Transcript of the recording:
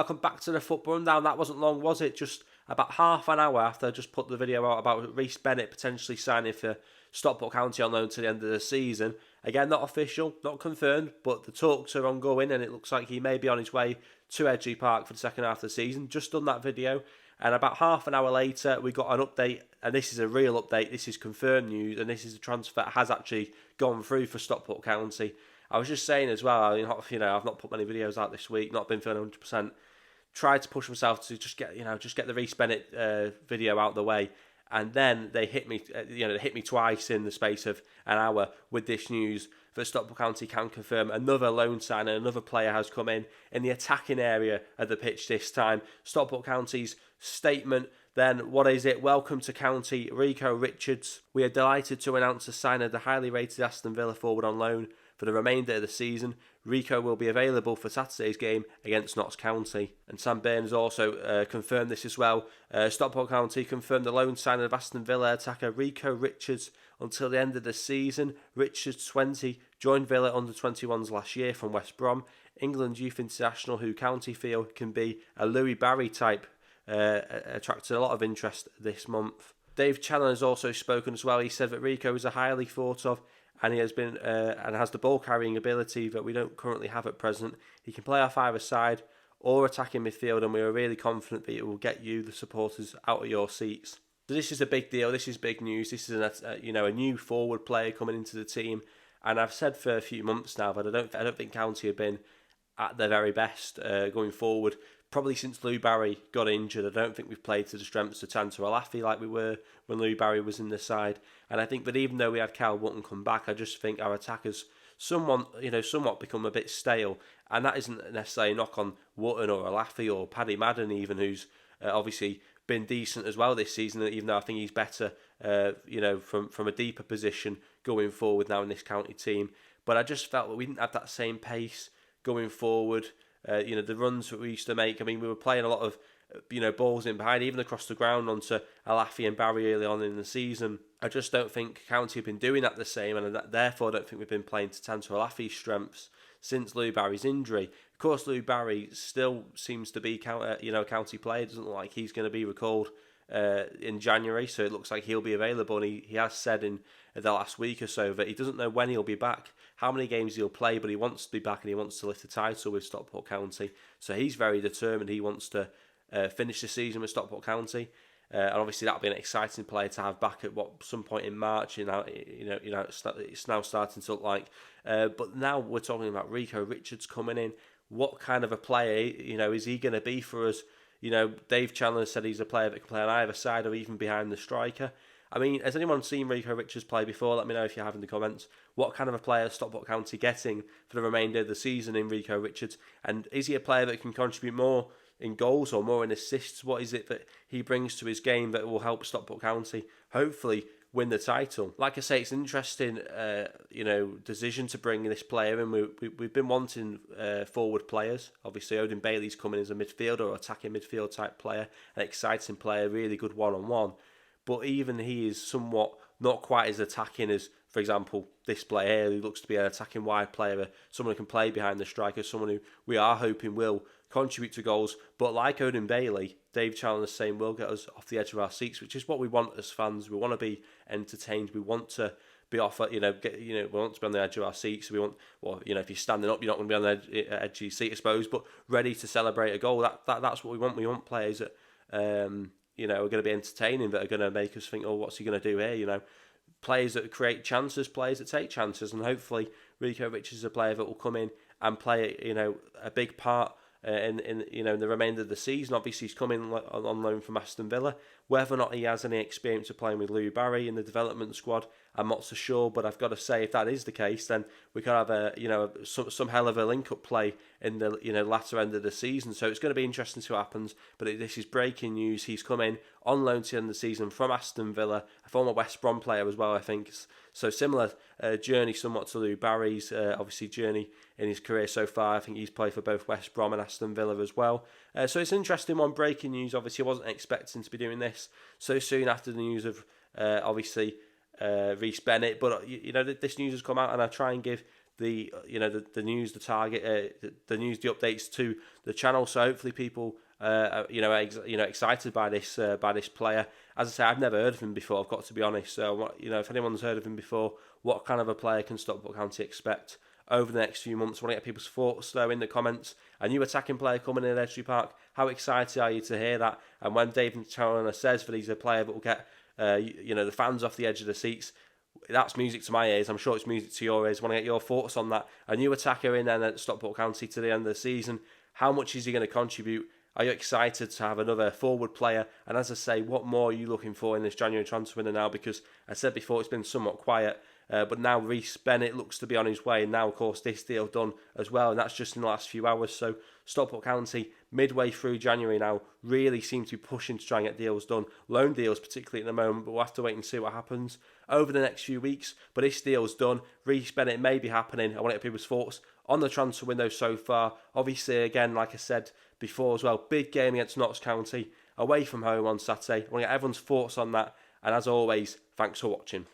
welcome back to the Football Rundown. That wasn't long, was it? Just about half an hour after I just put the video out about Reece Bennett potentially signing for Stockport County on loan to the end of the season. Again, not official, not confirmed, but the talks are ongoing and it looks like he may be on his way to Edgeley Park for the second half of the season. Just done that video, and about half an hour later we got an update, and this is a real update. This is confirmed news, and this is a transfer that has actually gone through for Stockport County. I was just saying as well, I've not put many videos out this week, not been feeling 100%. Tried to push myself to just get the Reece Bennett video out of the way, and then they hit me, they hit me twice in the space of an hour with this news that Stockport County can confirm another loan sign and another player has come in the attacking area of the pitch this time. Stockport County's statement then, what is it? Welcome to County, Rico Richards. We are delighted to announce the sign of the highly rated Aston Villa forward on loan for the remainder of the season. Rico will be available for Saturday's game against Notts County. And Sam Burns also confirmed this as well. Stockport County confirmed the loan signing of Aston Villa attacker Rico Richards until the end of the season. Richards, 20, joined Villa under-21s last year from West Brom. England youth international who County feel can be a Louie Barry type. Attracted a lot of interest this month. Dave Chandler has also spoken as well. He said that Rico is a highly thought of, and he has been and has the ball carrying ability that we don't currently have at present. He can play off either side or attacking midfield, and we are really confident that it will get you, the supporters, out of your seats. So this is a big deal. This is big news. This is a new forward player coming into the team, and I've said for a few months now that I don't think County have been at their very best going forward. Probably since Louie Barry got injured, I don't think we've played to the strengths of Tanto Alafi like we were when Louie Barry was in the side. And I think that even though we had Cal Wotton come back, I just think our attackers somewhat become a bit stale. And that isn't necessarily a knock on Wotton or Alafi or Paddy Madden even, who's obviously been decent as well this season, even though I think he's better, from a deeper position going forward now in this county team. But I just felt that we didn't have that same pace going forward. The runs that we used to make. I mean, we were playing a lot of, balls in behind, even across the ground onto Alafi and Barry early on in the season. I just don't think County have been doing that the same, and therefore I don't think we've been playing to Tanto Alafi's strengths since Louie Barry's injury. Of course, Louie Barry still seems to be a County player. It doesn't look like he's going to be recalled in January, so it looks like he'll be available, and he has said in the last week or so that he doesn't know when he'll be back, how many games he'll play, but he wants to be back and he wants to lift the title with Stockport County. So he's very determined. He wants to finish the season with Stockport County, and obviously that'll be an exciting player to have back at some point in March. It's now starting to look like. But now we're talking about Rico Richards coming in. What kind of a player, is he going to be for us? Dave Chandler said he's a player that can play on either side or even behind the striker. I mean, has anyone seen Rico Richards play before? Let me know if you have in the comments. What kind of a player is Stockport County getting for the remainder of the season in Rico Richards? And is he a player that can contribute more in goals or more in assists? What is it that he brings to his game that will help Stockport County hopefully win the title? Like I say, it's an interesting, decision to bring this player in. We've been wanting forward players. Obviously, Odin Bailey's coming as a midfielder or attacking midfield type player, an exciting player, really good one-on-one. But even he is somewhat not quite as attacking as, for example, this player here, who looks to be an attacking wide player, someone who can play behind the striker, someone who we are hoping will contribute to goals. But like Odin Bailey, Dave Chandler's saying will get us off the edge of our seats, which is what we want as fans. We want to be entertained. We want to be off, we want to be on the edge of our seats. We want, if you're standing up, you're not going to be on the edge of your seat, I suppose, but ready to celebrate a goal. That's what we want. We want players that, are going to be entertaining, that are going to make us think, oh, what's he going to do here? Players that create chances, players that take chances, and hopefully Rico Richards is a player that will come in and play, a big part in the remainder of the season. Obviously, he's coming on loan from Aston Villa. Whether or not he has any experience of playing with Louie Barry in the development squad, I'm not so sure. But I've got to say, if that is the case, then we could have some hell of a link-up play in the latter end of the season. So it's going to be interesting to see what happens. But this is breaking news. He's come in on loan to the end of the season from Aston Villa, a former West Brom player as well, I think. So similar journey somewhat to Louie Barry's obviously journey in his career so far. I think he's played for both West Brom and Aston Villa as well. So it's an interesting one. Breaking news. Obviously, I wasn't expecting to be doing this so soon after the news of Reece Bennett. But this news has come out, and I try and give the the news, the target, the news, the updates to the channel. So hopefully people excited by this player. As I say, I've never heard of him before. I've got to be honest. So if anyone's heard of him before, what kind of a player can Stockport County expect over the next few months? I want to get people's thoughts though in the comments. A new attacking player coming in at Edgeley Park. How excited are you to hear that? And when David Challoner says that he's a player that will get the fans off the edge of the seats, that's music to my ears. I'm sure it's music to your ears. I want to get your thoughts on that. A new attacker in then at Stockport County to the end of the season. How much is he going to contribute? Are you excited to have another forward player? And as I say, what more are you looking for in this January transfer window now? Because I said before, it's been somewhat quiet. But now Reece Bennett looks to be on his way. And now, of course, this deal done as well. And that's just in the last few hours. So Stockport County, midway through January now, really seem to be pushing to try and get deals done. Loan deals, particularly at the moment. But we'll have to wait and see what happens over the next few weeks. But this deal's done. Reece Bennett may be happening. I want to get people's thoughts on the transfer window so far. Obviously, again, like I said before as well, big game against Notts County, away from home on Saturday. I want to get everyone's thoughts on that. And as always, thanks for watching.